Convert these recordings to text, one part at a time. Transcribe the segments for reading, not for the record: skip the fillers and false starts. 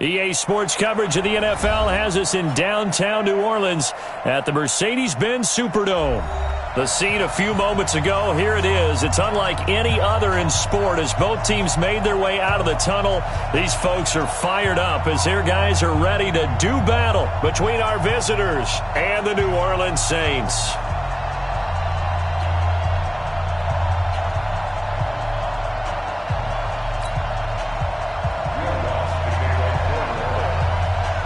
EA Sports coverage of the NFL has us in downtown New Orleans at the Mercedes-Benz Superdome. The scene a few moments ago, here it is. It's unlike any other in sport as both teams made their way out of the tunnel. These folks are fired up as their guys are ready to do battle between our visitors and the New Orleans Saints.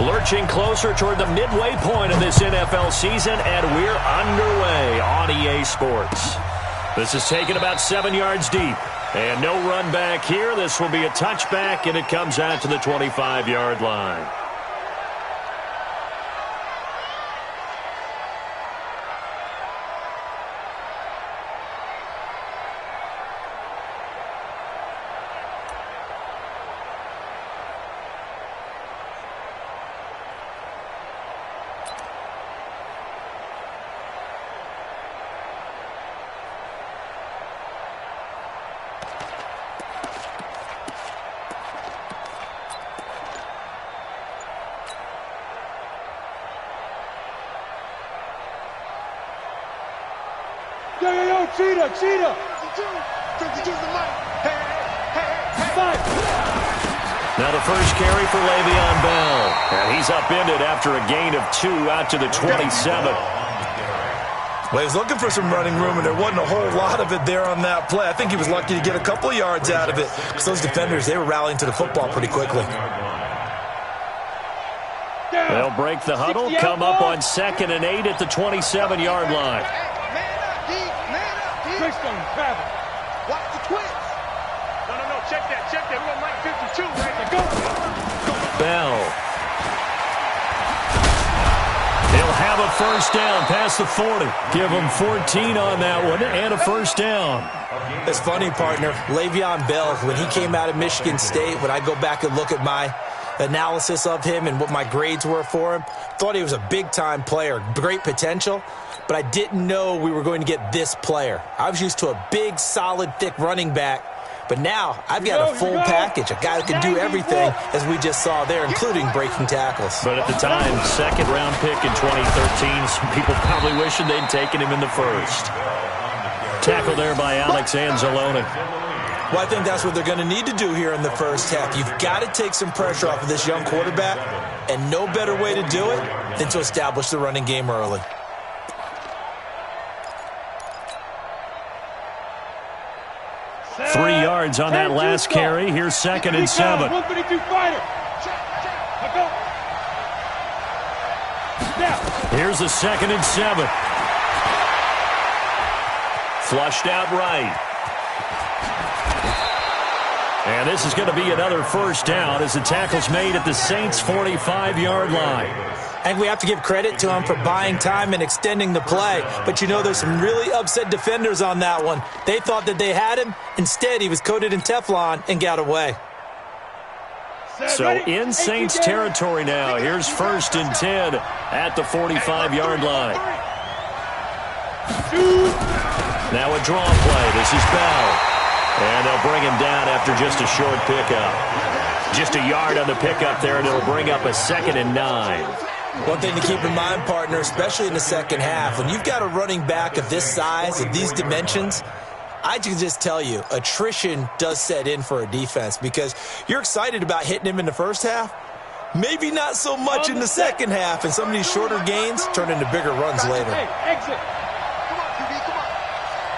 Lurching closer toward the midway point of this NFL season, and we're underway on EA Sports. This is taken about 7 yards deep, and no run back here. This will be a touchback, and it comes out to the 25-yard line. Cheetah! 52 the mic. Hey. Now the first carry for Le'Veon Bell. And he's upended after a gain of 2 out to the 27. Well, he was looking for some running room, and there wasn't a whole lot of it there on that play. I think he was lucky to get a couple of yards out of it because those defenders, they were rallying to the football pretty quickly. They'll break the huddle, come up on 2nd and 8 at the 27-yard line. Watch the twins. No. Check that. We're on Mike 52 right there. Go. Bell. He'll have a first down past the 40. Give him 14 on that one and a first down. It's funny, partner. Le'Veon Bell, when he came out of Michigan State, when I go back and look at my analysis of him and what my grades were for him, thought he was a big-time player, great potential. But I didn't know we were going to get this player. I was used to a big, solid, thick running back. But now I've got a full package, a guy who can do everything, as we just saw there, including breaking tackles. But at the time, second-round pick in 2013, some people probably wishing they'd taken him in the first. Tackle there by Alex Anzalone. Well, I think that's what they're going to need to do here in the first half. You've got to take some pressure off of this young quarterback, and no better way to do it than to establish the running game early. Three yards on that last carry. Here's 2nd and 7. 152 fighter. Here's the 2nd and 7. Flushed out right. And this is going to be another first down as the tackle's made at the Saints' 45-yard line. And we have to give credit to him for buying time and extending the play. But, you know, there's some really upset defenders on that one. They thought that they had him. Instead, he was coated in Teflon and got away. So in Saints territory now. Here's 1st and 10 at the 45-yard line. Now a draw play. This is Bell. And they'll bring him down after just a short pickup. Just a yard on the pickup there, and it'll bring up a 2nd and 9. One thing to keep in mind, partner, especially in the second half, when you've got a running back of this size, of these dimensions, I can just tell you, attrition does set in for a defense because you're excited about hitting him in the first half. Maybe not so much in the second half, and some of these shorter gains turn into bigger runs later. Hey, exit. Come on, QB, come on.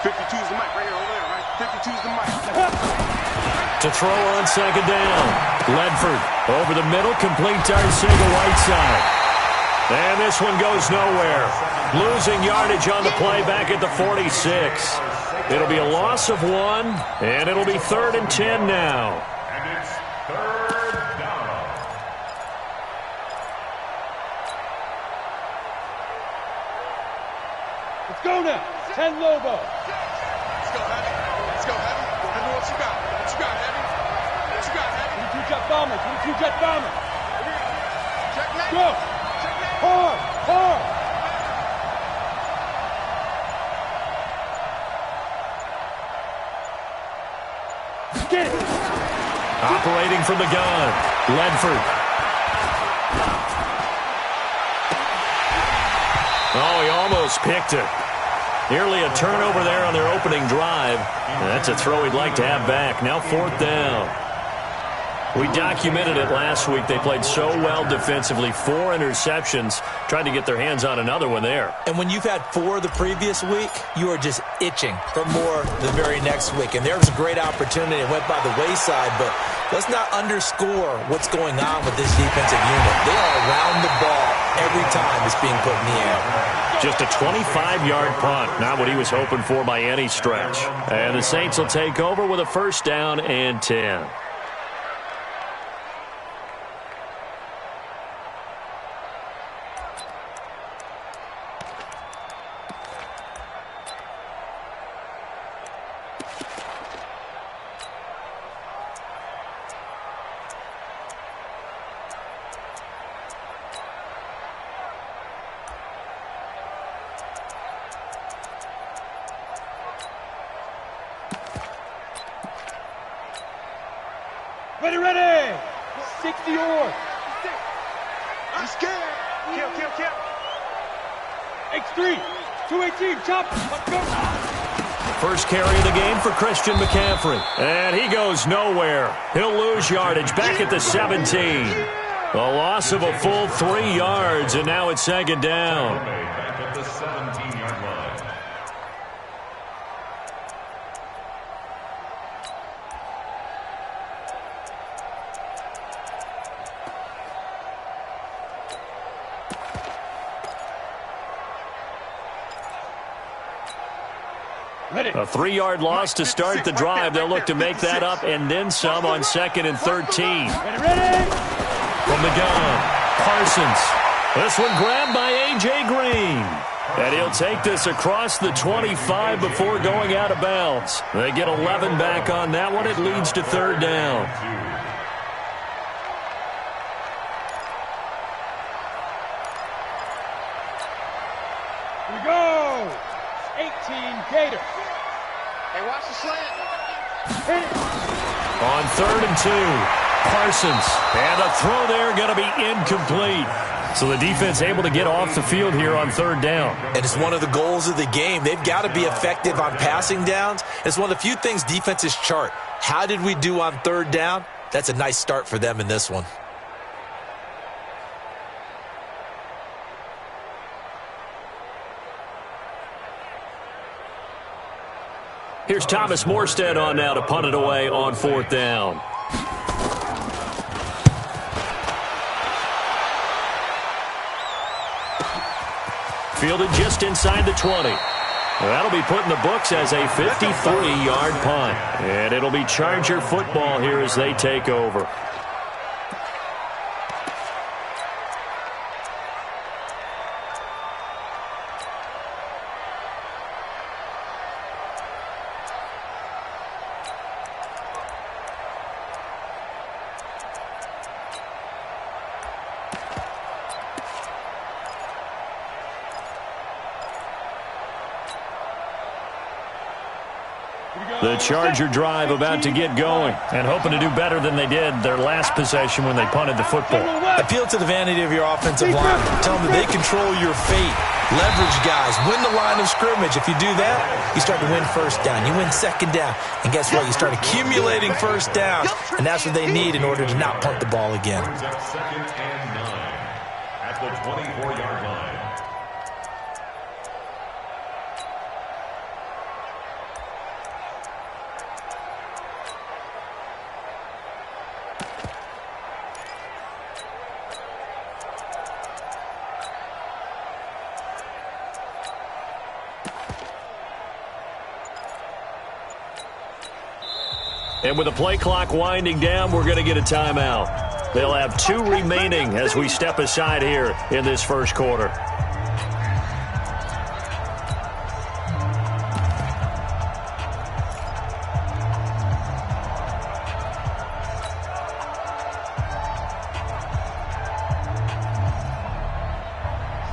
52's the mic right here, over there, right? 52's the mic. To throw on 2nd down. Ledford over the middle, complete to Arcega-Whiteside. And this one goes nowhere. Losing yardage on the play back at the 46. It'll be a loss of 1, and it'll be 3rd and 10 now. And it's 3rd down. Let's go now. 10 Lobo. Let's go, Heavy. Let's go, Heavy. Heavy, what you got? What you got, Heavy? What you got, Heavy? 22 jet bomber. 22 jet bomber. Checkmate. Go. Hard. Get it. Operating from the gun. Ledford almost picked it. Nearly a turnover there on their opening drive. That's a throw he'd like to have back. Now 4th down. We documented it last week. They played so well defensively. 4 interceptions. Tried to get their hands on another one there. And when you've had 4 the previous week, you are just itching for more the very next week. And there was a great opportunity. It went by the wayside, but let's not underscore what's going on with this defensive unit. They are around the ball every time it's being put in the air. Just a 25-yard punt. Not what he was hoping for by any stretch. And the Saints will take over with a 1st down and 10. Ready! 60 yards. I'm scared. Kill. X3, 218, chop. Let's go. First carry of the game for Christian McCaffrey. And he goes nowhere. He'll lose yardage back at the 17. A loss of a full 3 yards, and now it's 2nd down. Back at the 17-yard line. A 3-yard loss to start the drive. They'll look to make that up and then some on 2nd and 13. From the gun, Parsons. This one grabbed by A.J. Green. And he'll take this across the 25 before going out of bounds. They get 11 back on that one. It leads to 3rd down. Here we go. 18 Gators. Hey, watch the slant. Hit it. On 3rd and 2, Parsons. And a throw there going to be incomplete. So the defense able to get off the field here on 3rd down. And it's one of the goals of the game. They've got to be effective on passing downs. It's one of the few things defenses chart. How did we do on 3rd down? That's a nice start for them in this one. Here's Thomas Morstead on now to punt it away on 4th down. Fielded just inside the 20. That'll be put in the books as a 53-yard punt. And it'll be Charger football here as they take over. The Charger drive about to get going and hoping to do better than they did their last possession when they punted the football. Appeal to the vanity of your offensive line. Tell them that they control your fate. Leverage guys. Win the line of scrimmage. If you do that, you start to win 1st down. You win 2nd down. And guess what? You start accumulating 1st downs. And that's what they need in order to not punt the ball again. 2nd and 9 at the 24-yard line. And with the play clock winding down, we're going to get a timeout. They'll have 2 remaining as we step aside here in this 1st quarter.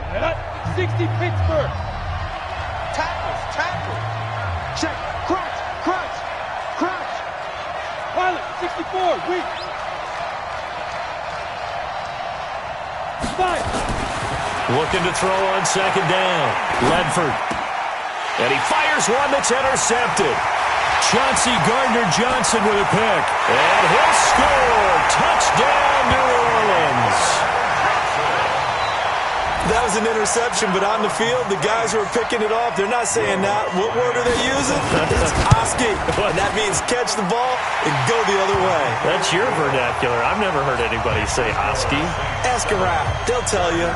Set up. 60 Pittsburgh. Tackle. Check. Crunch. Pilot, 64, weak. 5. Looking to throw on second down. Ledford. And he fires one that's intercepted. Chauncey Gardner-Johnson with a pick. And he'll score. Touchdown, New Orleans. That was an interception, but on the field, the guys who are picking it off, they're not saying that. What word are they using? It's Oski. And that means catch the ball and go the other way. That's your vernacular. I've never heard anybody say Oski. Ask around. They'll tell you.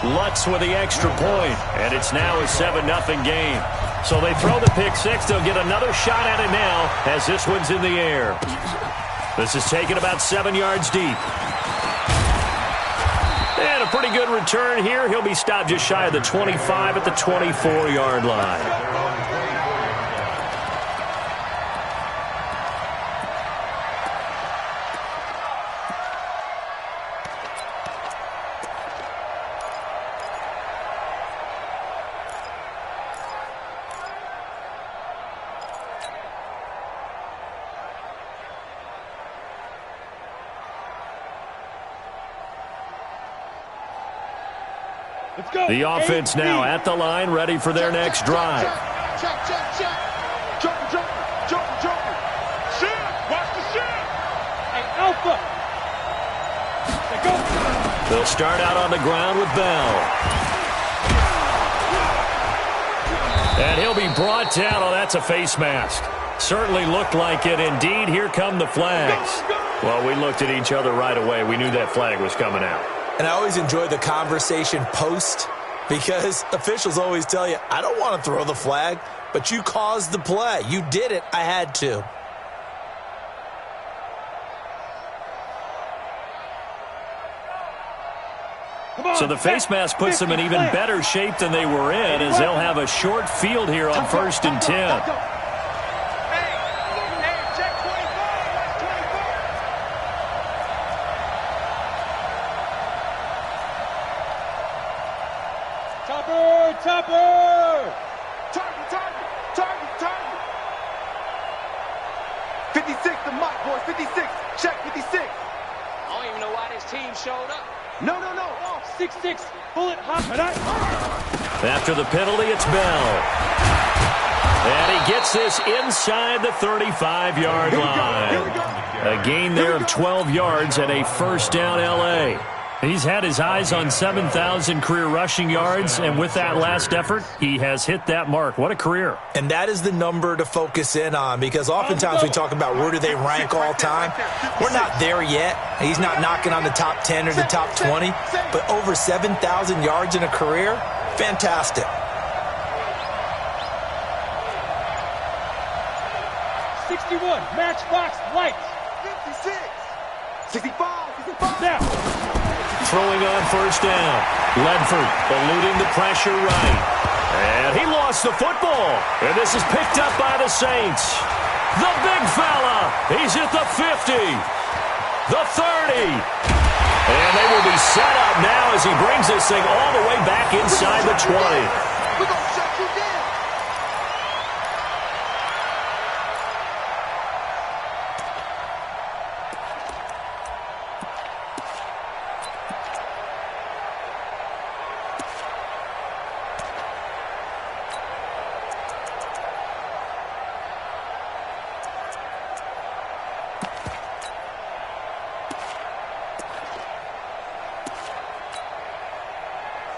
Lutz with the extra point, and it's now a 7-0 game. So they throw the pick six. They'll get another shot at it now as this one's in the air. This is taken about 7 yards deep. And a pretty good return here. He'll be stopped just shy of the 25 at the 24-yard line. The offense now at the line, ready for their next drive. Check. Jumper. Shit. Watch the shit. Hey, Alpha. Let's go. They'll start out on the ground with Bell. And he'll be brought down. Oh, that's a face mask. Certainly looked like it. Indeed, here come the flags. Well, we looked at each other right away. We knew that flag was coming out. And I always enjoy the conversation post because officials always tell you, I don't want to throw the flag, but you caused the play. You did it. I had to. So the face mask puts them in even better shape than they were in as they'll have a short field here on 1st and 10. Topper! Target! 56, the mic, boys. 56. Check 56. I don't even know why this team showed up. No. 6'6", bullet hop. After the penalty, it's Bell. And he gets this inside the 35-yard line. A gain there of 12 yards and a first down L.A. He's had his eyes on 7,000 career rushing yards, and with that last effort, he has hit that mark. What a career. And that is the number to focus in on because oftentimes we talk about where do they rank all time. We're not there yet. He's not knocking on the top 10 or the top 20, but over 7,000 yards in a career, fantastic. 61, matchbox lights. 56. 65. Now. Throwing on first down. Ledford eluding the pressure right. And he lost the football. And this is picked up by the Saints. The big fella. He's at the 50. The 30. And they will be set up now as he brings this thing all the way back inside the 20. We're going to shut you down.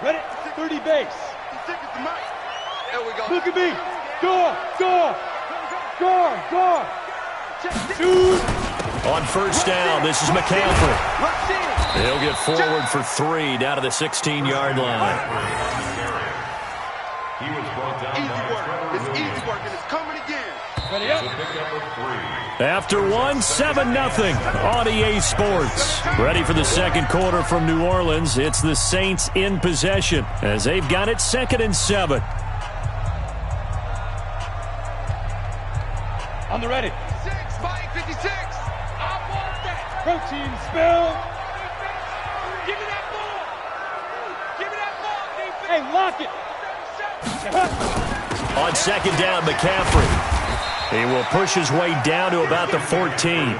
Ready? 30 base. There we go. Look at me. Go. Shoot. On first down, this is McCaffrey. He'll get forward for 3 down to the 16-yard line. He was brought down Easy by work. It's easy work, and it's coming again. Ready up. a pickup of 3. After 7-0 on EA Sports. Ready for the second quarter from New Orleans. It's the Saints in possession as they've got it 2nd and 7. On the ready. 6, Mike, 56. I want that. Protein spill. Give me that ball. Defense. Hey, lock it. On second down, McCaffrey. He will push his way down to about the 14.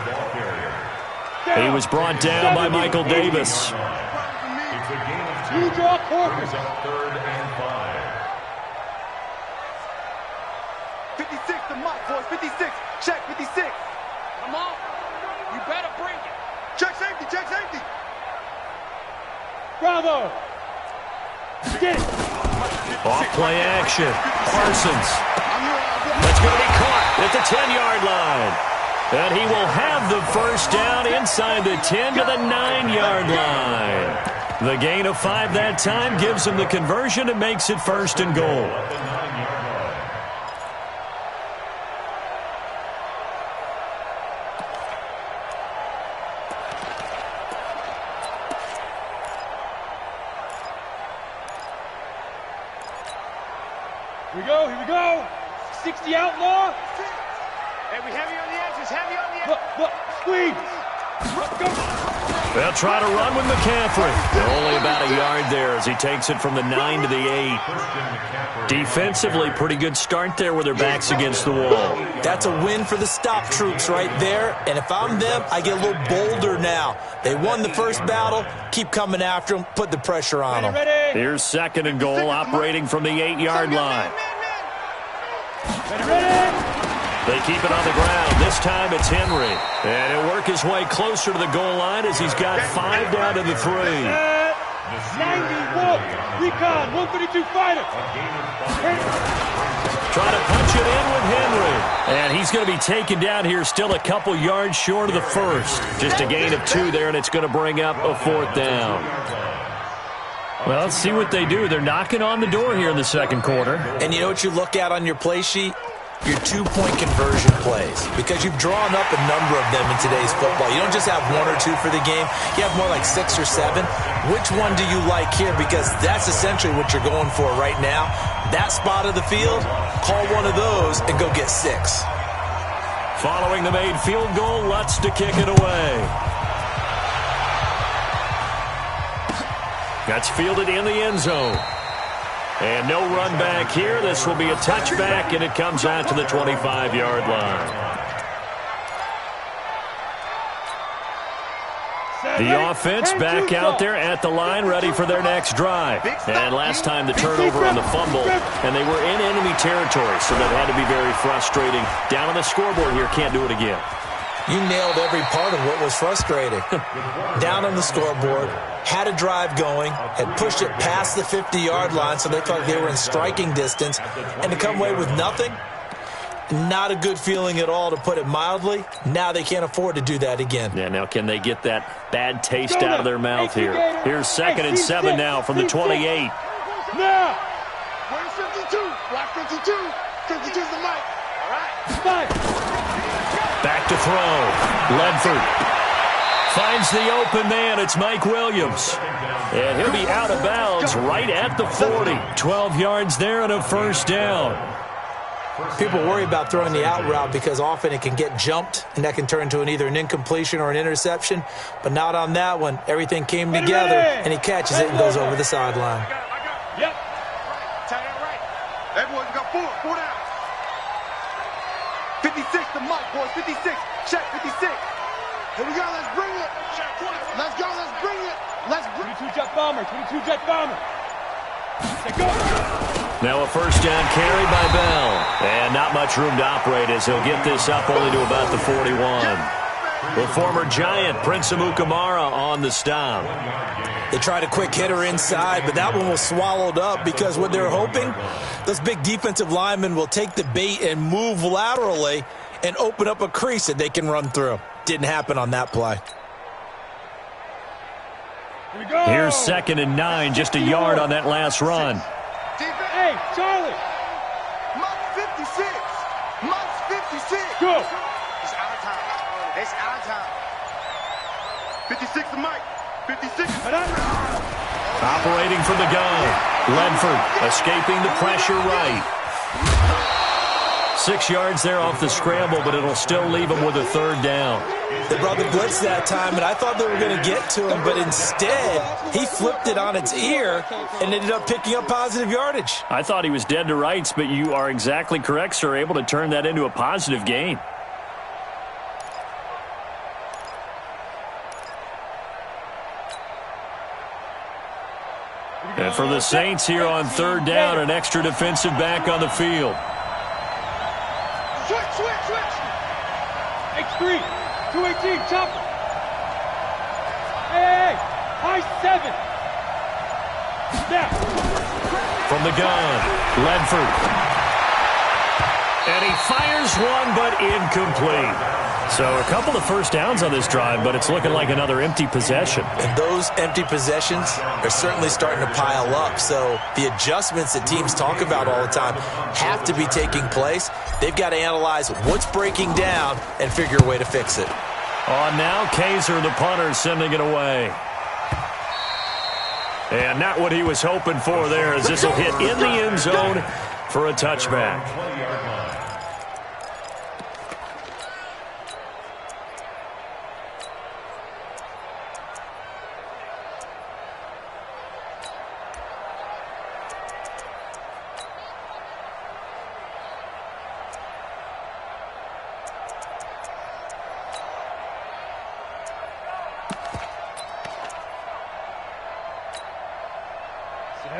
He was brought down by Michael Davis. You draw corpus. Brings up 3rd and 5. 56 to Mike, boys. 56. Check 56. Come on. You better bring it. Check safety. Check safety. Bravo. Get it. Off play action. Parsons. That's going to be caught at the 10-yard line. And he will have the first down inside the 10 to the 9-yard line. The gain of 5 that time gives him the conversion and makes it 1st and goal. Here we go. 60 outlaw. Hey, we heavy on the edges, heavy on the edges. Look, squeeze. Go. They'll try to run with McCaffrey. Only about a yard there as he takes it from the 9 to the 8. Defensively, pretty good start there with their backs against the wall. That's a win for the stop troops right there. And if I'm them, I get a little bolder now. They won the first battle. Keep coming after them. Put the pressure on them. Here's 2nd and goal, operating from the 8-yard line. Ready. They keep it on the ground. This time it's Henry. And he'll work his way closer to the goal line as he's got 5 down to the 3. 91. Recon. 132 fighter. Trying to punch it in with Henry. And he's going to be taken down here, still a couple yards short of the first. Just a gain of 2 there, and it's going to bring up a 4th down. Well, let's see what they do. They're knocking on the door here in the second quarter. And you know what you look at on your play sheet? Your 2-point conversion plays, because you've drawn up a number of them in today's football. You don't just have 1 or 2 for the game. You have more like 6 or 7. Which one do you like here? Because that's essentially what you're going for right now. That spot of the field, call one of those and go get 6. Following the made field goal, Lutz to kick it away. That's fielded in the end zone. And no run back here. This will be a touchback, and it comes out to the 25-yard line. The offense back out there at the line, ready for their next drive. And last time the turnover on the fumble, and they were in enemy territory, so that had to be very frustrating. Down on the scoreboard here, can't do it again. You nailed every part of what was frustrating. Down on the scoreboard, had a drive going, had pushed it past the 50-yard line so they thought they were in striking distance, and to come away with nothing, not a good feeling at all, to put it mildly. Now they can't afford to do that again. Yeah, now can they get that bad taste out of their mouth here? Here's 2nd and 7 now from the 28. Now. Where's 52? Block 52. 52's the mic. All right. Five. Back to throw. Ledford finds the open man. It's Mike Williams. And he'll be out of bounds right at the 40. 12 yards there and a 1st down. People worry about throwing the out route because often it can get jumped, and that can turn into either an incompletion or an interception. But not on that one. Everything came together, and he catches it and goes over the sideline. Yep. Tight end right. Hey, boys, we got 4 down. 56 to Mike, boys. 56. Check 56. Here we go. Let's bring it. Let's go. Let's bring it. Let's bring it. 22 jet bomber. 22 jet bomber. Let's go. Now a 1st down carry by Bell. And not much room to operate as he'll get this up only to about the 41. The former Giant, Prince Amukamara, on the stop. They tried a quick hitter inside, but that one was swallowed up because what they're hoping, those big defensive linemen will take the bait and move laterally and open up a crease that they can run through. Didn't happen on that play. Here we go. Here's 2nd and 9, just a yard on that last run. Hey, Charlie. Mike's 56. Mike's 56. Go. It's out of time. It's out of time. 56 to Mike. 56. Operating from the gun. Ledford escaping the pressure right. 6 yards there off the scramble, but it'll still leave him with a 3rd down. They brought the blitz that time, and I thought they were going to get to him, but instead he flipped it on its ear and ended up picking up positive yardage. I thought he was dead to rights, but you are exactly correct, sir, able to turn that into a positive gain. And for the Saints here on third down, an extra defensive back on the field. Switch. X3, 218, chopper. Hey, high 7. Snap. From the gun, Ledford. And he fires one, but incomplete. So a couple of first downs on this drive, but it's looking like another empty possession. And those empty possessions are certainly starting to pile up. So the adjustments that teams talk about all the time have to be taking place. They've got to analyze what's breaking down and figure a way to fix it. On now, Kaiser, the punter, sending it away. And not what he was hoping for there, as this will hit in the end zone for a touchback.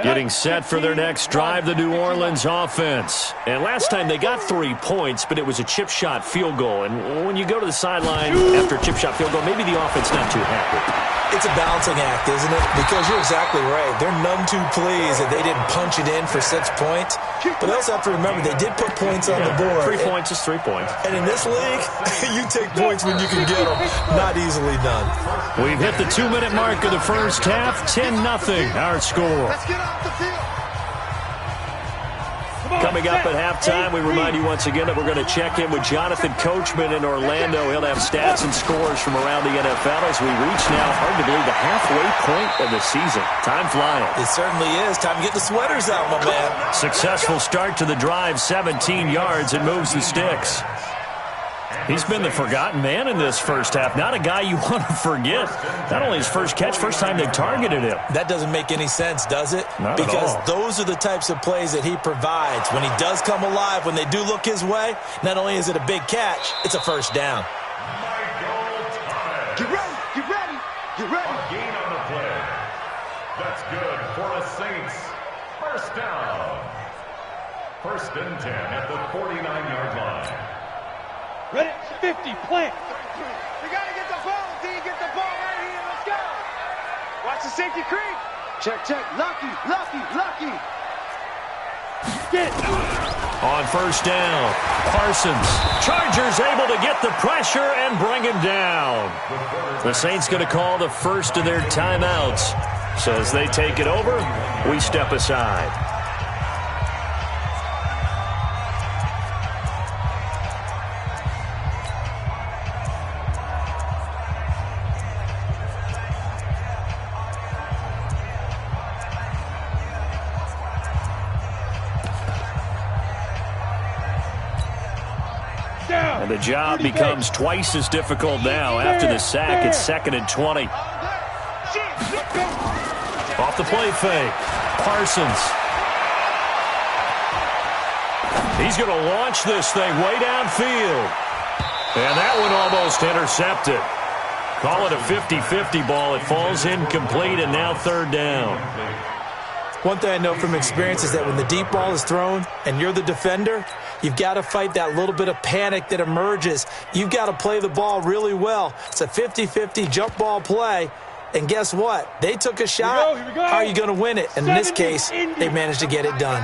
Getting set for their next drive, the New Orleans offense. And last time they got 3 points, but it was a chip shot field goal. And when you go to the sideline after a chip shot field goal, maybe the offense not too happy. It's a balancing act, isn't it? Because you're exactly right. They're none too pleased that they didn't punch it in for 6 points. But they also have to remember they did put points on the board. 3 points is 3 points. And in this league, you take points when you can get them. Not easily done. We've hit the 2-minute mark of the first half. 10-0 our score. Let's get off the field. Coming up at halftime, we remind you once again that we're going to check in with Jonathan Coachman in Orlando. He'll have stats and scores from around the NFL as we reach now, hard to believe, the halfway point of the season. Time flying. It certainly is. Time to get the sweaters out, my man. Successful start to the drive, 17 yards, and moves the sticks. He's been the forgotten man in this first half. Not a guy you want to forget. Not only his first catch, first time they targeted him. That doesn't make any sense, does it? Not because at all. Those are the types of plays that he provides. When he does come alive, when they do look his way, not only is it a big catch, it's a first down. Get ready. A gain on the play. That's good for the Saints. First down. 1st and 10 at the 49-yard line. Ready, 50, plant. We got to get the ball. Until you get the ball right here. Let's go. Watch the safety creep. Check. Lucky. Get it. On first down, Parsons. Chargers able to get the pressure and bring him down. The Saints going to call the first of their timeouts. So as they take it over, we step aside. And the job becomes twice as difficult now. After the sack, it's 2nd and 20. Off the play fake. Parsons. He's going to launch this thing way downfield. And that one almost intercepted. Call it a 50-50 ball. It falls incomplete, and now 3rd down. One thing I know from experience is that when the deep ball is thrown and you're the defender, you've got to fight that little bit of panic that emerges. You've got to play the ball really well. It's a 50-50 jump ball play. And guess what? They took a shot. Here we go. How are you going to win it? And in this case, they managed to get it done.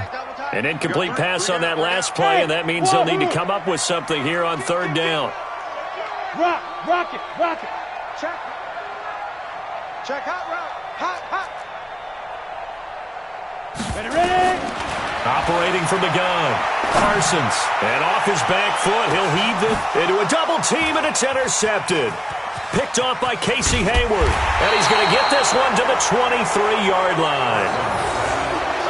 An incomplete pass on that last play, and that means they'll need to come up with something here on 3rd down. Rock it. Check hot route. Hot. Ready. Operating from the gun. Parsons. And off his back foot, he'll heave it into a double team, and it's intercepted. Picked off by Casey Hayward. And he's going to get this one to the 23-yard line.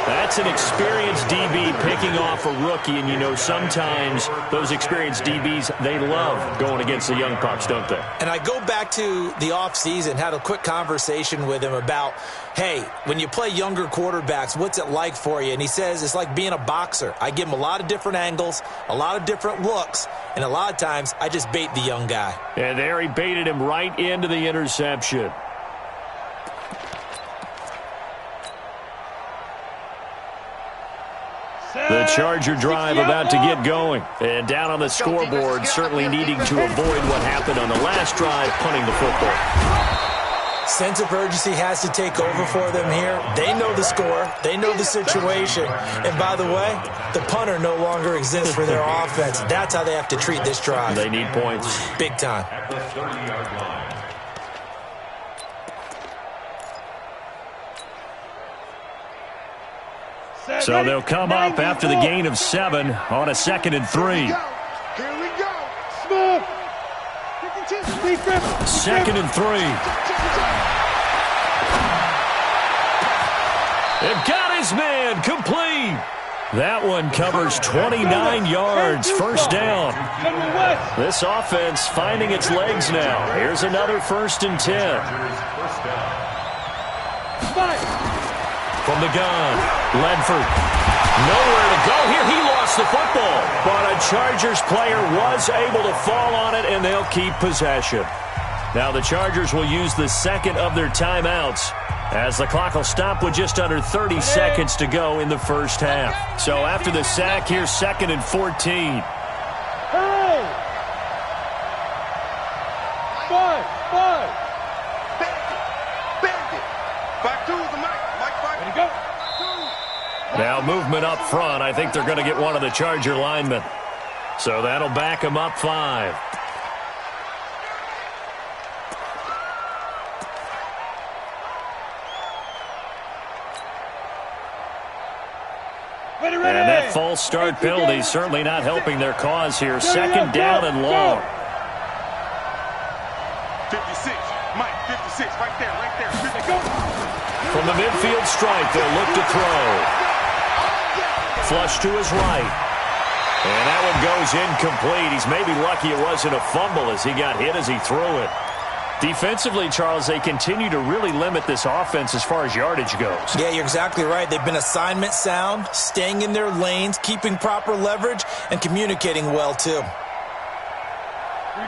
That's an experienced DB picking off a rookie, and you know sometimes those experienced DBs, they love going against the young pups, don't they? And I go back to the offseason, had a quick conversation with him about, hey, when you play younger quarterbacks, what's it like for you? And he says it's like being a boxer. I give him a lot of different angles, a lot of different looks, and a lot of times I just bait the young guy. And there he baited him right into the interception. The Charger drive about to get going. And down on the scoreboard, certainly needing to avoid what happened on the last drive, punting the football. Sense of urgency has to take over for them here. They know the score. They know the situation. And by the way, the punter no longer exists for their offense. That's how they have to treat this drive. They need points. Big time. At the 30-yard line. So they'll come up after the gain of 7 on a 2nd and 3. Here we go. Smooth. 2nd and 3. They've got his man complete. That one covers 29 yards. First down. This offense finding its legs now. Here's another 1st and 10. From the gun, Ledford. Nowhere to go here. He lost the football. But a Chargers player was able to fall on it, and they'll keep possession. Now the Chargers will use the second of their timeouts, as the clock will stop with just under 30 seconds to go in the first half. So after the sack, here's 2nd and 14. Hey! 5. Bandit. Back to the Mike. Ready to go. Now movement up front. I think they're going to get one of the Charger linemen. So that'll back them up 5. Ready. And that false start penalty certainly not helping their cause here. 2nd down and long. 56. Mike, 56. Right there. 56. From the midfield stripe, they'll look to throw. Flush to his right. And that one goes incomplete. He's maybe lucky it wasn't a fumble as he got hit as he threw it. Defensively, Charles, they continue to really limit this offense as far as yardage goes. Yeah, you're exactly right. They've been assignment sound, staying in their lanes, keeping proper leverage, and communicating well, too.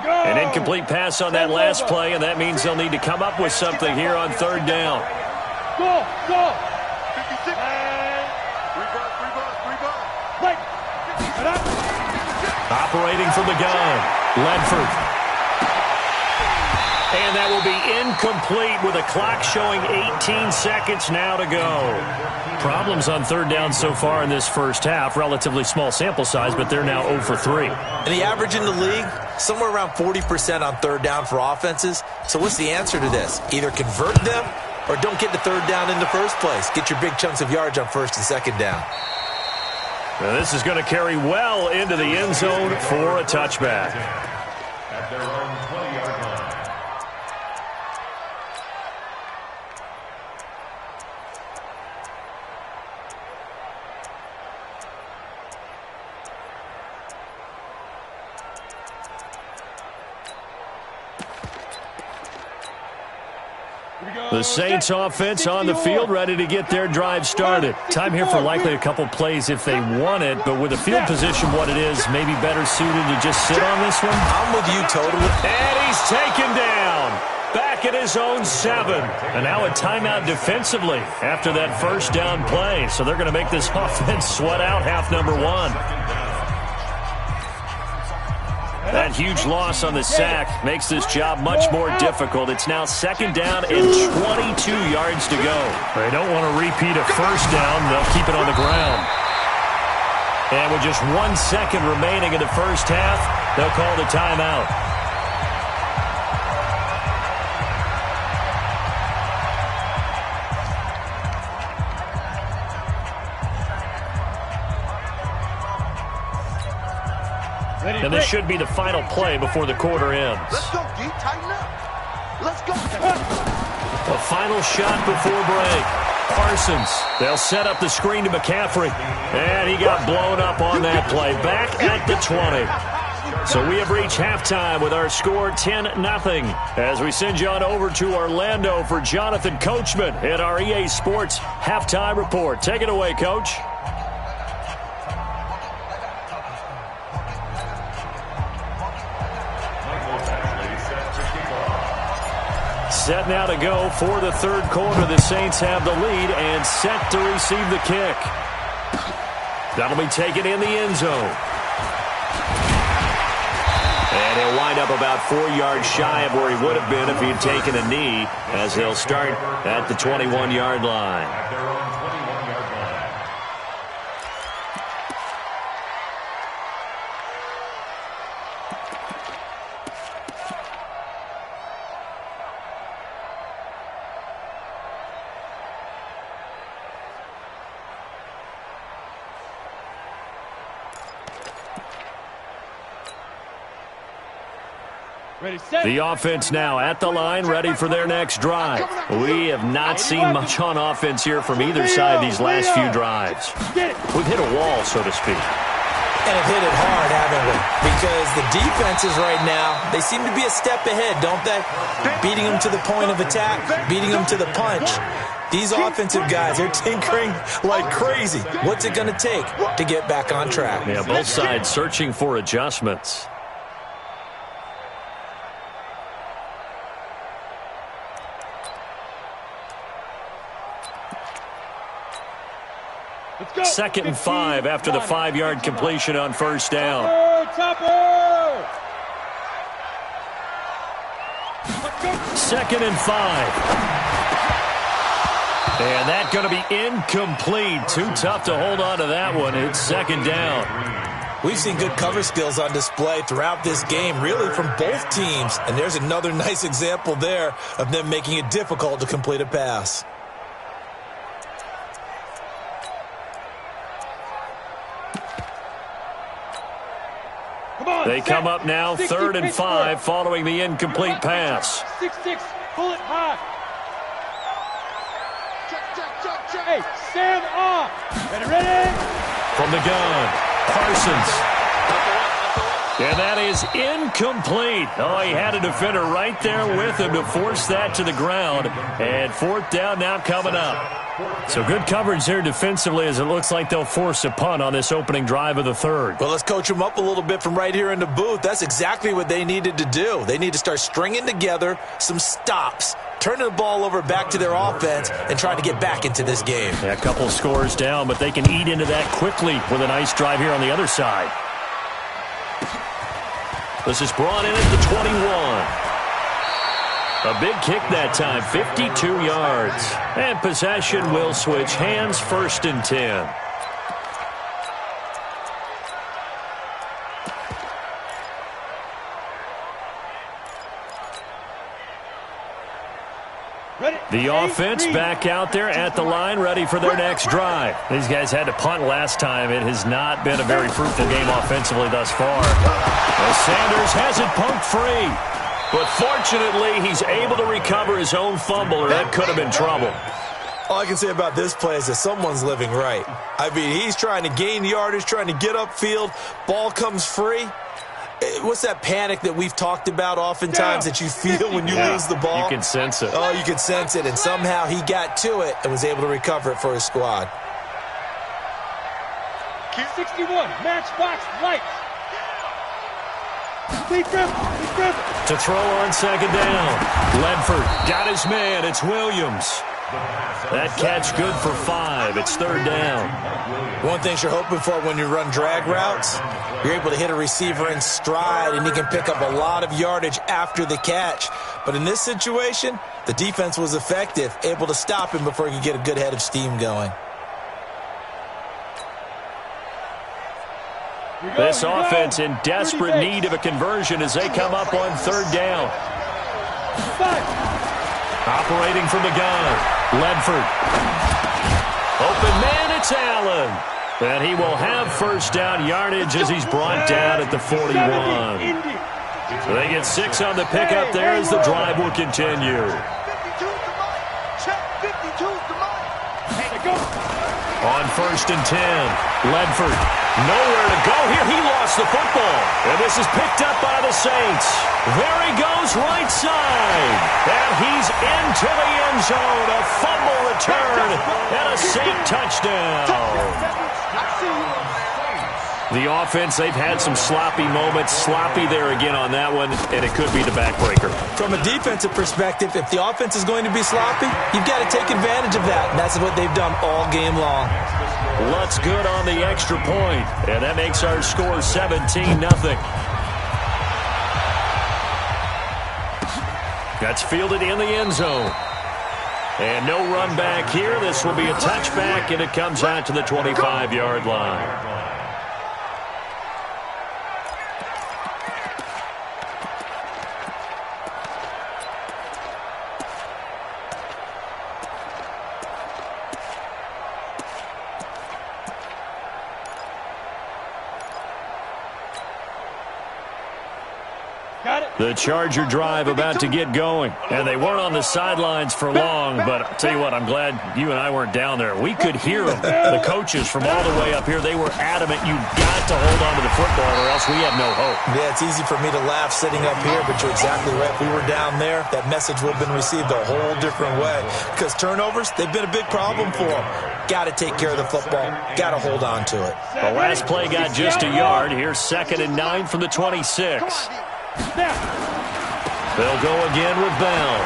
An incomplete pass on that last play, and that means they'll need to come up with something here on 3rd down. Go. 56. Three ball. Right. Operating from the gun, Ledford. And that will be incomplete with a clock showing 18 seconds now to go. Problems on 3rd down so far in this first half. Relatively small sample size, but they're now 0 for 3. And the average in the league, somewhere around 40% on 3rd down for offenses. So what's the answer to this? Either convert them or don't get to 3rd down in the first place. Get your big chunks of yards on 1st and 2nd down. Now this is going to carry well into the end zone for a touchback. At their own 20-yard line. The Saints offense on the field, ready to get their drive started. Time here for likely a couple plays if they want it, but with the field position what it is, maybe better suited to just sit on this one. I'm with you totally. And he's taken down. Back at his own 7. And now a timeout defensively after that first down play. So they're going to make this offense sweat out half number 1. That huge loss on the sack makes this job much more difficult. It's now 2nd down and 22 yards to go. They don't want to repeat a first down. They'll keep it on the ground. And with just 1 second remaining in the first half, they'll call the timeout. And this should be the final play before the quarter ends. Let's go, D. Tighten up. Let's go. A final shot before break. Parsons. They'll set up the screen to McCaffrey. And he got blown up on that play. Back at the 20. So we have reached halftime with our score 10-0. As we send you on over to Orlando for Jonathan Coachman at our EA Sports Halftime Report. Take it away, Coach. Set now to go for the 3rd quarter. The Saints have the lead and set to receive the kick. That'll be taken in the end zone. And he'll wind up about 4 yards shy of where he would have been if he had taken a knee, as they'll start at the 21-yard line. At their own 21-yard line. Ready, set. The offense now at the line, ready for their next drive. We have not seen much on offense here from either side these last few drives. We've hit a wall, so to speak. And have hit it hard, haven't we? Because the defenses right now, they seem to be a step ahead, don't they? Beating them to the point of attack, beating them to the punch. These offensive guys, they're tinkering like crazy. What's it going to take to get back on track? Yeah, both sides searching for adjustments. Second and 5 after the 5-yard completion on first down. Topper! Second and 5. And that's going to be incomplete. Too tough to hold on to that one. It's second down. We've seen good cover skills on display throughout this game, really from both teams. And there's another nice example there of them making it difficult to complete a pass. They come up now, 3rd and 5, following the incomplete pass. 6-6, pull it high. Hey, stand off. Ready? From the gun, Parsons. And that is incomplete. Oh, he had a defender right there with him to force that to the ground. And 4th down now coming up. So good coverage there defensively, as it looks like they'll force a punt on this opening drive of the 3rd. Well, let's coach them up a little bit from right here in the booth. That's exactly what they needed to do. They need to start stringing together some stops, turning the ball over back to their offense, and trying to get back into this game. Yeah, a couple scores down, but they can eat into that quickly with a nice drive here on the other side. This is brought in at the 21. A big kick that time, 52 yards. And possession will switch hands, 1st and 10. The offense back out there at the line, ready for their next drive. These guys had to punt last time. It has not been a very fruitful game offensively thus far. As Sanders has it pumped free. But fortunately, he's able to recover his own fumble, or that could have been trouble. All I can say about this play is that someone's living right. I mean, he's trying to gain yardage, trying to get upfield. Ball comes free. What's that panic that we've talked about oftentimes that you feel when you lose the ball? You can sense it. Oh, you can sense it. And somehow he got to it and was able to recover it for his squad. 61, matchbox light. To throw on second down. Ledford got his man. It's Williams. That catch good for 5. It's 3rd down. One thing you're hoping for when you run drag routes, you're able to hit a receiver in stride, and he can pick up a lot of yardage after the catch. But in this situation, the defense was effective, able to stop him before he could get a good head of steam going. This offense in desperate need of a conversion as they come up on 3rd down. Operating from the gun, Ledford. Open man, it's Allen. And he will have 1st down yardage as he's brought down at the 41. So they get 6 on the pickup there as the drive will continue. On 1st and 10, Ledford, nowhere to go here. He lost the football. And this is picked up by the Saints. There he goes, right side. And he's into the end zone. A fumble return and a Saint touchdown. The offense, they've had some sloppy moments. Sloppy there again on that one, and it could be the backbreaker. From a defensive perspective, if the offense is going to be sloppy, you've got to take advantage of that. And that's what they've done all game long. Lutz good on the extra point, and that makes our score 17-0. That's fielded in the end zone. And no run back here. This will be a touchback, and it comes out to the 25-yard line. The Charger drive about to get going. And they weren't on the sidelines for long, but I'll tell you what, I'm glad you and I weren't down there. We could hear them. The coaches from all the way up here, they were adamant you've got to hold on to the football or else we have no hope. Yeah, it's easy for me to laugh sitting up here, but you're exactly right. If we were down there, that message would have been received a whole different way. Because turnovers, they've been a big problem for them. Got to take care of the football. Got to hold on to it. The last play got just a yard. Here's 2nd and 9 from the 26. They'll go again with Bell.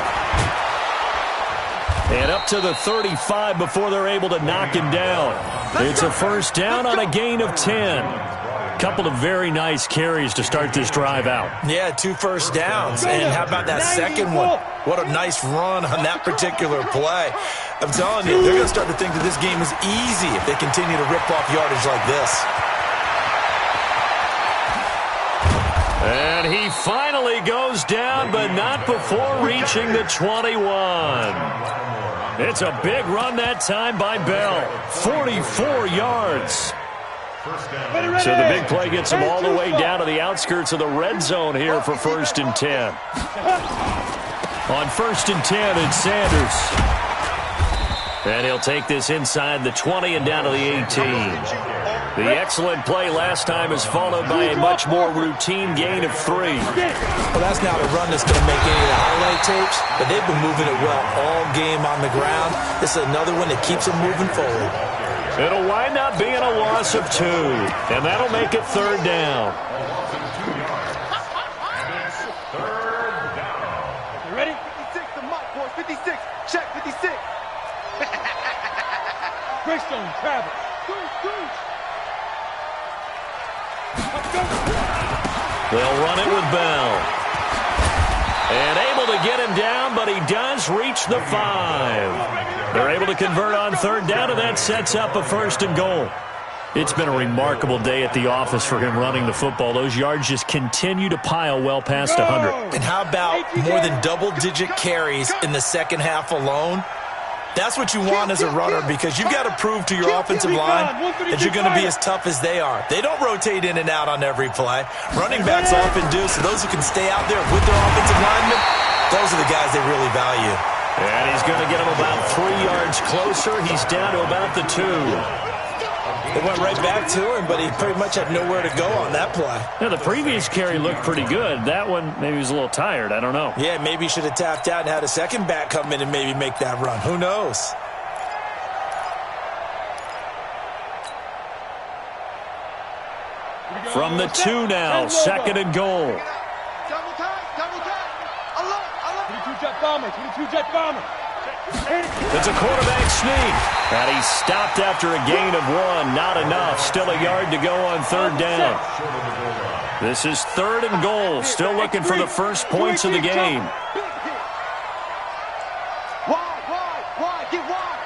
And up to the 35 before they're able to knock him down. It's a first down on a gain of 10. Couple of very nice carries to start this drive out. Yeah, 2 first downs. And how about that second one? What a nice run on that particular play. I'm telling you, they're going to start to think that this game is easy if they continue to rip off yardage like this. And he finally goes down, but not before reaching the 21. It's a big run that time by Bell. 44 yards. So the big play gets him all the way down to the outskirts of the red zone here for 1st and 10. On 1st and 10, it's Sanders. And he'll take this inside the 20 and down to the 18. The excellent play last time is followed by a much more routine gain of 3. Well, that's not a run that's going to make any of the highlight tapes, but they've been moving it well all game on the ground. This is another one that keeps them moving forward. It'll wind up being a loss of 2, and that'll make it 3rd down. You ready? 56, the mark, boys. 56. Check, 56. Greystone, Travis. They'll run it with Bell. And able to get him down, but he does reach the 5. They're able to convert on 3rd down, and that sets up a 1st and goal. It's been a remarkable day at the office for him running the football. Those yards just continue to pile well past 100. And how about more than double-digit carries in the second half alone? That's what you want as a runner because you've got to prove to your offensive line that you're going to be as tough as they are. They don't rotate in and out on every play. Running backs often do, so those who can stay out there with their offensive linemen, those are the guys they really value. And he's going to get him about 3 yards closer. He's down to about the 2. They went right back to him, but he pretty much had nowhere to go on that play. Yeah, the previous carry looked pretty good. That one, maybe he was a little tired. I don't know. Yeah, maybe he should have tapped out and had a second back come in and maybe make that run. Who knows? From the 2 now, 2nd and goal. Double tag. Alert. 22 jet bomber, 22 jet bomber. It's a quarterback sneak. And he's stopped after a gain of 1. Not enough. Still a yard to go on 3rd down. This is 3rd and goal. Still looking for the first points of the game. Wide, get wide.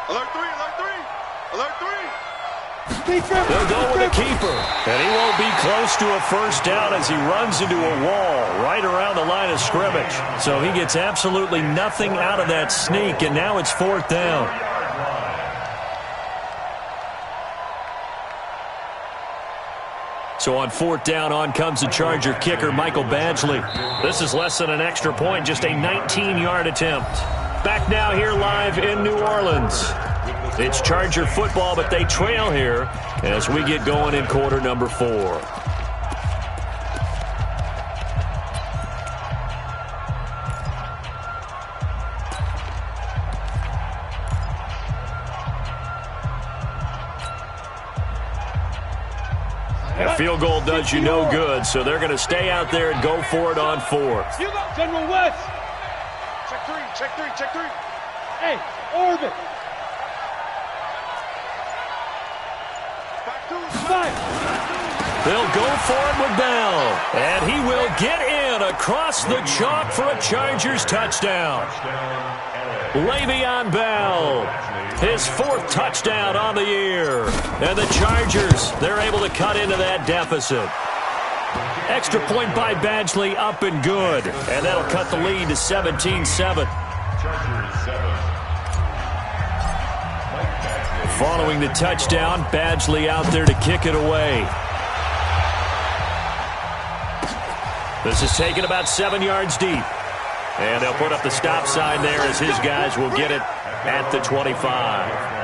Alert 3. They'll go with a keeper. And he won't be close to a first down as he runs into a wall right around the line of scrimmage. So he gets absolutely nothing out of that sneak, and now it's 4th down. So on 4th down, on comes the Charger kicker, Michael Badgley. This is less than an extra point, just a 19-yard attempt. Back now here live in New Orleans. It's Charger football, but they trail here as we get going in quarter number 4. A field goal does you no good, so they're going to stay out there and go for it on 4th. General West. Check three. Hey, orbit. They'll go for it with Bell. And he will get in across the chalk for a Chargers touchdown. Le'Veon Bell, his 4th touchdown on the year. And the Chargers, they're able to cut into that deficit. Extra point by Badgley, up and good. And that'll cut the lead to 17-7. Following the touchdown, Badgley out there to kick it away. This is taken about 7 yards deep. And they'll put up the stop sign there as his guys will get it at the 25.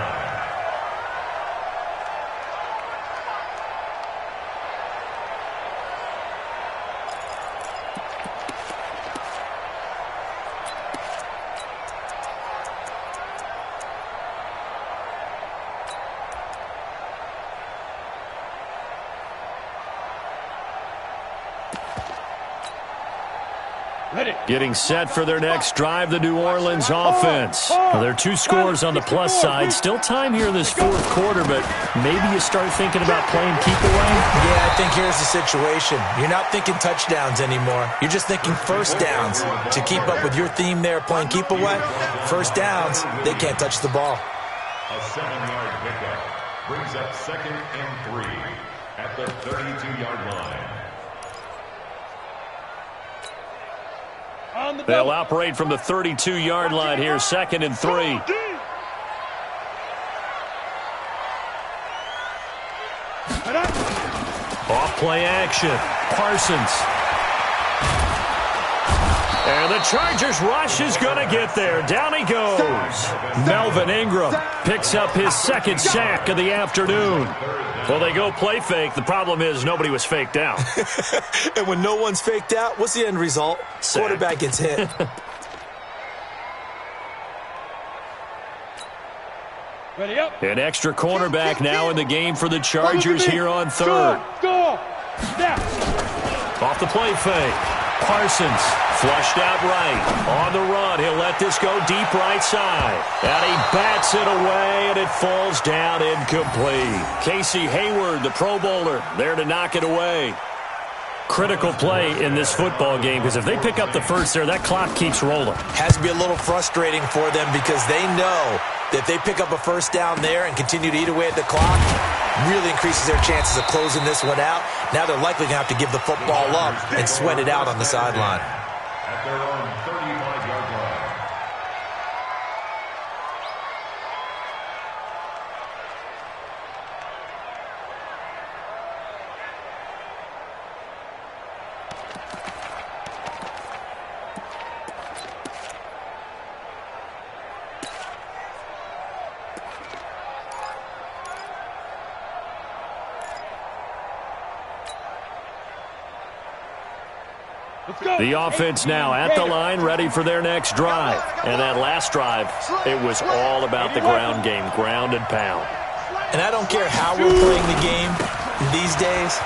Getting set for their next drive, the New Orleans offense. Well, there are 2 scores on the plus side. Still time here in this 4th quarter, but maybe you start thinking about playing keep away? Yeah, I think here's the situation. You're not thinking touchdowns anymore. You're just thinking first downs. To keep up with your theme there, playing keep away, first downs, they can't touch the ball. A 7-yard pickup brings up 2nd and 3 at the 32-yard line. They'll operate from the 32-yard line here, 2nd and 3. Off play action. Parsons. And the Chargers rush is going to get there. Down he goes. Melvin Ingram picks up his 2nd sack of the afternoon. Well, they go play fake. The problem is nobody was faked out. And when no one's faked out, what's the end result? Sack. Quarterback gets hit. Ready up. An extra cornerback now in the game for the Chargers here on 3rd. Go. Snap. Off the play fake. Parsons flushed out right. On the run, he'll let this go deep right side. And he bats it away, and it falls down incomplete. Casey Hayward, the Pro Bowler, there to knock it away. Critical play in this football game, because if they pick up the first there, that clock keeps rolling. Has to be a little frustrating for them because they know that if they pick up a first down there and continue to eat away at the clock, really increases their chances of closing this one out. Now they're likely going to have to give the football up and sweat it out on the sideline. At their own 35-yard line. The offense now at the line, ready for their next drive. And that last drive, it was all about the ground game, ground and pound. And I don't care how we're playing the game these days,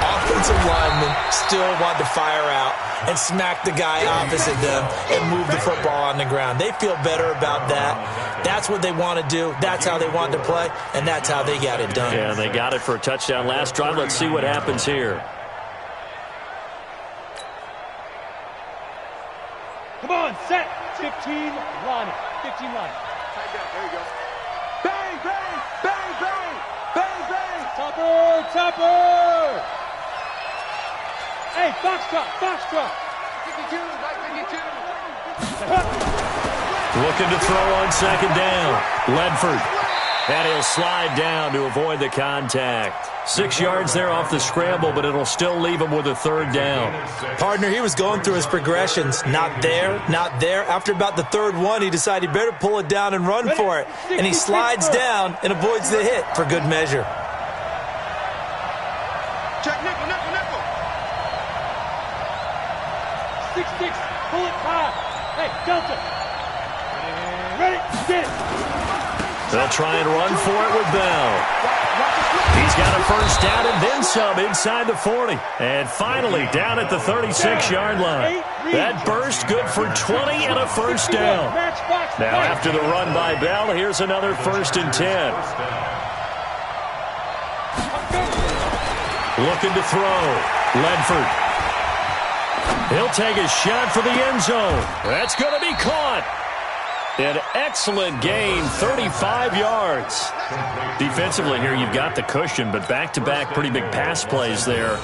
offensive linemen still want to fire out and smack the guy opposite them and move the football on the ground. They feel better about that. That's what they want to do. That's how they want to play, and that's how they got it done. Yeah, they got it for a touchdown last drive. Let's see what happens here. Come on, set. 15 line. 15 line. There you go. Bang, bang, bang, bang, bang, bang. Topper, topper. Hey, foxtrot, foxtrot. 52, right 52. Looking to throw on 2nd down. Ledford. And he'll slide down to avoid the contact. 6 yards there off the scramble, but it'll still leave him with a 3rd down. Partner, he was going through his progressions. Not there, not there. After about the 3rd one, he decided he better pull it down and run for it. And he slides down and avoids the hit for good measure. Check nickel, nickel, nickel. 6-6, pull it high. Hey, Delta. Ready, get it. They'll try and run for it with Bell. He's got a 1st down and then some inside the 40. And finally down at the 36-yard line. That burst good for 20 and a first down. Now after the run by Bell, here's another 1st and 10. Looking to throw. Ledford. He'll take a shot for the end zone. That's going to be caught. An excellent gain, 35 yards. Defensively here, you've got the cushion, but back-to-back pretty big pass plays there.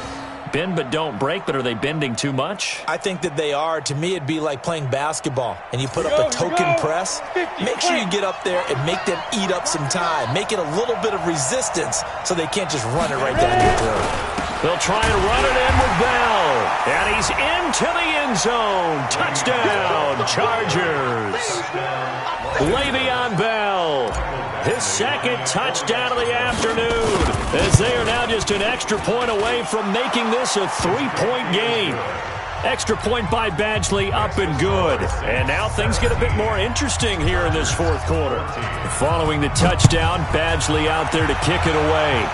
Bend but don't break, but are they bending too much? I think that they are. To me, it'd be like playing basketball, and you put up a token press. Make sure you get up there and make them eat up some time. Make it a little bit of resistance so they can't just run it right down your throat. They'll try and run it in with Bell. And he's into the end zone. Touchdown, Chargers. Le'Veon Bell. His 2nd touchdown of the afternoon, as they are now just an extra point away from making this a 3-point game. Extra point by Badgley, up and good. And now things get a bit more interesting here in this 4th quarter. Following the touchdown, Badgley out there to kick it away.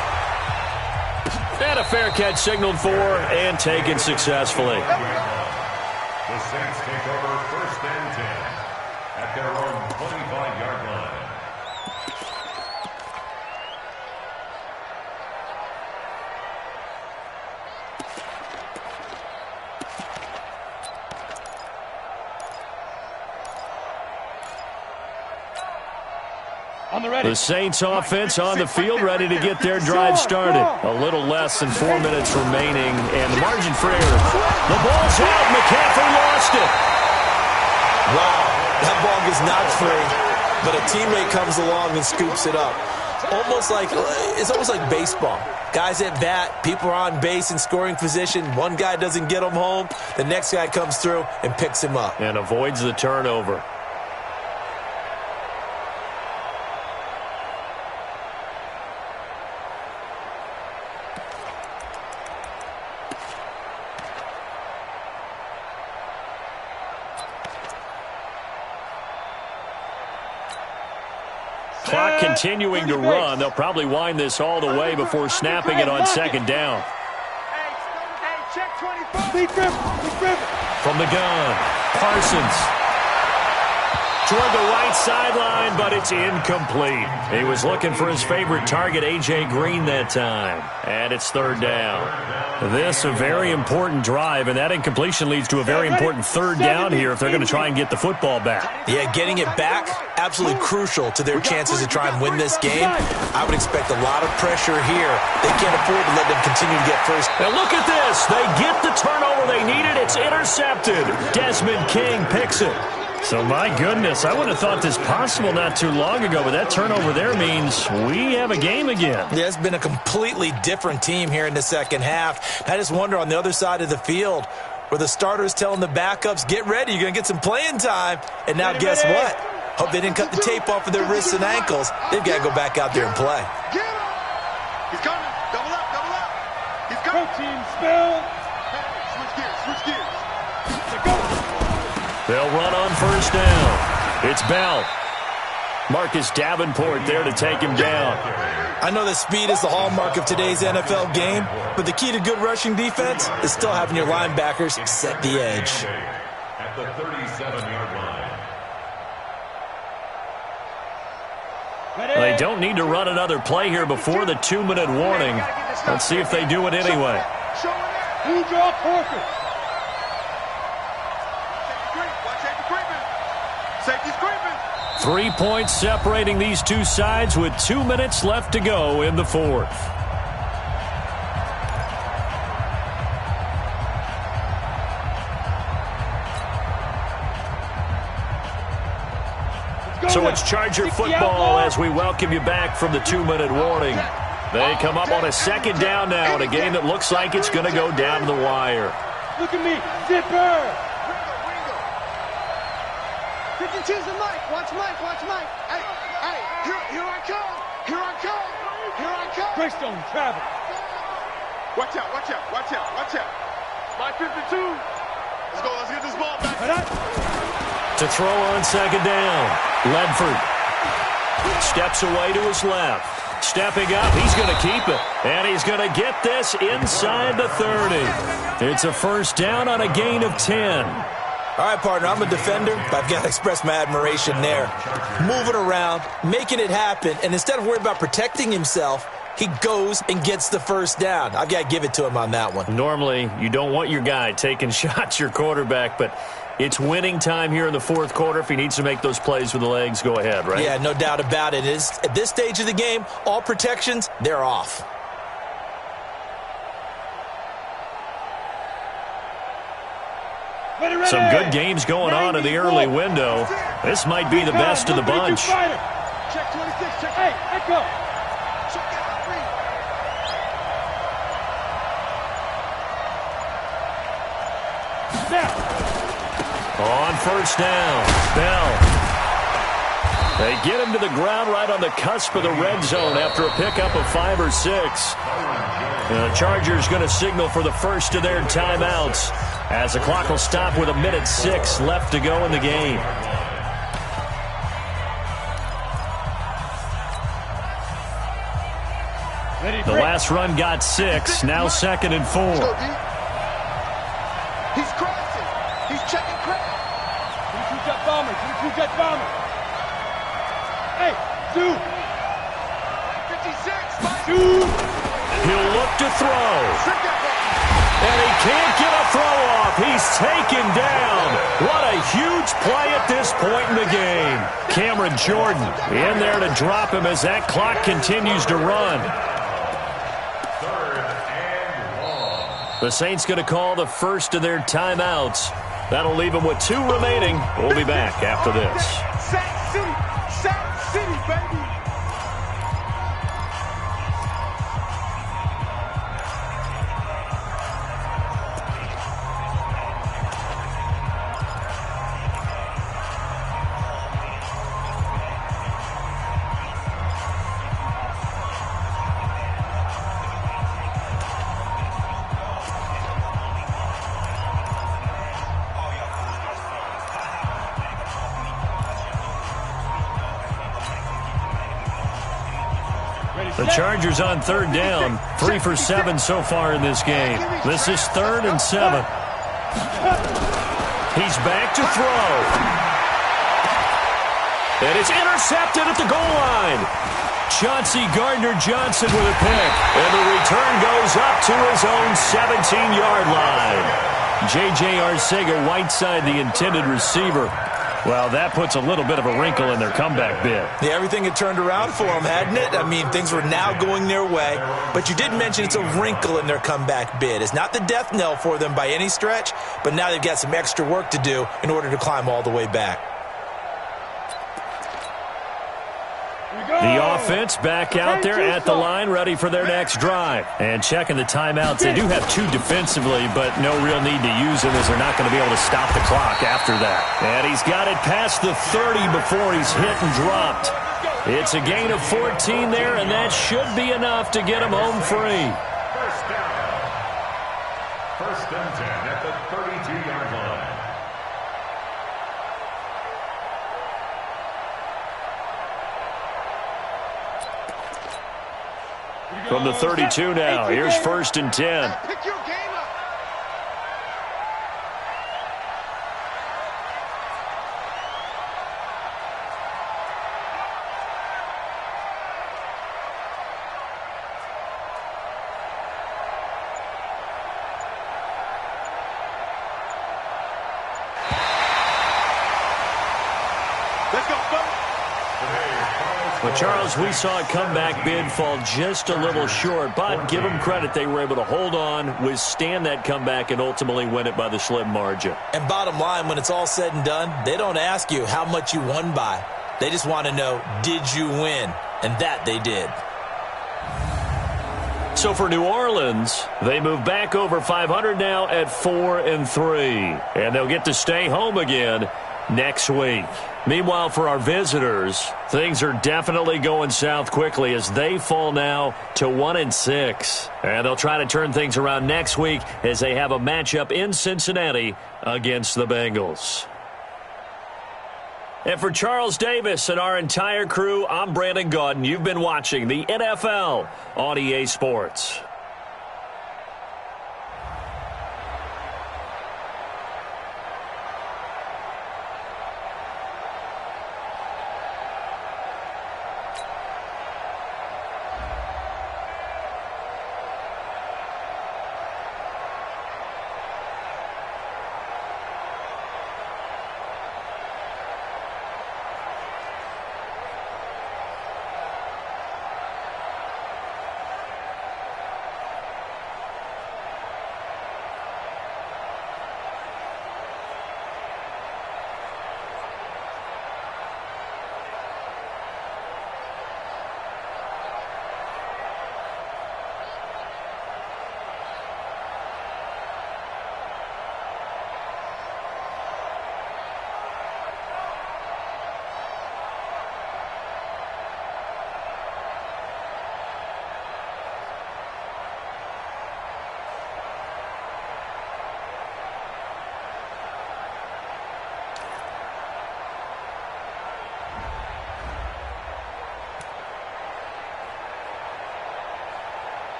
And a fair catch signaled for and taken successfully. The Saints take over 1st and 10 at their own 25-yard line. The Saints offense on the field, ready to get their drive started. A little less than 4 minutes remaining, and the margin for error. The ball's out. McCaffrey lost it. Wow, that ball gets knocked free, but a teammate comes along and scoops it up. It's almost like baseball. Guys at bat, people are on base in scoring position. One guy doesn't get him home. The next guy comes through and picks him up. And avoids the turnover. Clock continuing to run. They'll probably wind this all the way before snapping it on 2nd down. From the gun, Parsons. Toward the right sideline, but it's incomplete. He was looking for his favorite target, A.J. Green, that time. And it's 3rd down. This a very important drive, and that incompletion leads to a very important 3rd down here if they're going to try and get the football back. Yeah, getting it back, absolutely crucial to their chances to try and win this game. I would expect a lot of pressure here. They can't afford to let them continue to get first. Now look at this. They get the turnover they needed. It's intercepted. Desmond King picks it. So, my goodness, I would have thought this possible not too long ago, but that turnover there means we have a game again. Yeah, it's been a completely different team here in the 2nd half. I just wonder on the other side of the field where the starters telling the backups, get ready, you're going to get some playing time. And now guess what? Hope they didn't cut the tape off of their wrists and ankles. They've got to go back out there and play. Get him! He's coming. Double up, double up. He's coming. Protein spill. Switch gears, switch gears. They'll run on 1st down. It's Bell. Marcus Davenport there to take him down. I know that speed is the hallmark of today's NFL game, but the key to good rushing defense is still having your linebackers set the edge. At the 37-yard line. They don't need to run another play here before the 2-minute warning. Let's see if they do it anyway. Who draw Corker? Safety's creeping. 3 points separating these two sides with 2 minutes left to go in the 4th. So it's Charger football as we welcome you back from the 2-minute warning. They come up on a 2nd down now in a game that looks like it's going to go down to the wire. Look at me, zipper. Choose the Mike. Watch Mike. Watch Mike. Hey, here I come. Here I come. Here I come. Greystone travel. Watch out. Watch out. Watch out. Watch out. My 52. Let's go. Let's get this ball back. To throw on 2nd down. Ledford steps away to his left. Stepping up, he's going to keep it. And he's going to get this inside the 30. It's a 1st down on a gain of 10. All right, partner, I'm a defender, but I've got to express my admiration there. Moving around, making it happen, and instead of worrying about protecting himself, he goes and gets the first down. I've got to give it to him on that one. Normally, you don't want your guy taking shots, your quarterback, but it's winning time here in the fourth quarter. If he needs to make those plays with the legs, go ahead, right? Yeah, no doubt about it. At this stage of the game, all protections, they're off. Some good games going on in the early window. This might be the best of the bunch. Check 26, check. Hey, echo. Check out, read. On first down, Bell. They get him to the ground right on the cusp of the red zone after a pickup of 5 or 6. The Chargers going to signal for the first of their timeouts as the clock will stop with 1:06 left to go in the game. The last run got 6, now 2nd and 4. He's crossing. He's checking crack. 22 jet bomber, 22 jet bomber. Hey, do. 56. Do. He'll look to throw. And he can't get a throw off. He's taken down. What a huge play at this point in the game. Cameron Jordan in there to drop him as that clock continues to run. The Saints going to call the first of their timeouts. That'll leave them with 2 remaining. We'll be back after this. Sack City, baby. The Chargers on 3rd down, 3 for 7 so far in this game. This is 3rd and 7. He's back to throw. And it's intercepted at the goal line. Chauncey Gardner-Johnson with a pick. And the return goes up to his own 17-yard line. J.J. Arcega-Whiteside, the intended receiver. Well, that puts a little bit of a wrinkle in their comeback bid. Yeah, everything had turned around for them, hadn't it? I mean, things were now going their way. But you did mention it's a wrinkle in their comeback bid. It's not the death knell for them by any stretch, but now they've got some extra work to do in order to climb all the way back. The offense back out there at the line, ready for their next drive. And checking the timeouts, they do have 2 defensively, but no real need to use them as they're not going to be able to stop the clock after that. And he's got it past the 30 before he's hit and dropped. It's a gain of 14 there, and that should be enough to get him home free. First down. 1st and 10 at the 32-yard line. From the 32 now, here's 1st and 10. Pick your game up. Let's go, folks. Well, Charles, we saw a comeback bid fall just a little short, but give them credit. They were able to hold on, withstand that comeback, and ultimately win it by the slim margin. And bottom line, when it's all said and done, they don't ask you how much you won by. They just want to know, did you win? And that they did. So for New Orleans, they move back over 500 now at 4-3. And they'll get to stay home again next week. Meanwhile, for our visitors, things are definitely going south quickly as they fall now to 1-6. And they'll try to turn things around next week as they have a matchup in Cincinnati against the Bengals. And for Charles Davis and our entire crew, I'm Brandon Gaudin. You've been watching the NFL on EA Sports.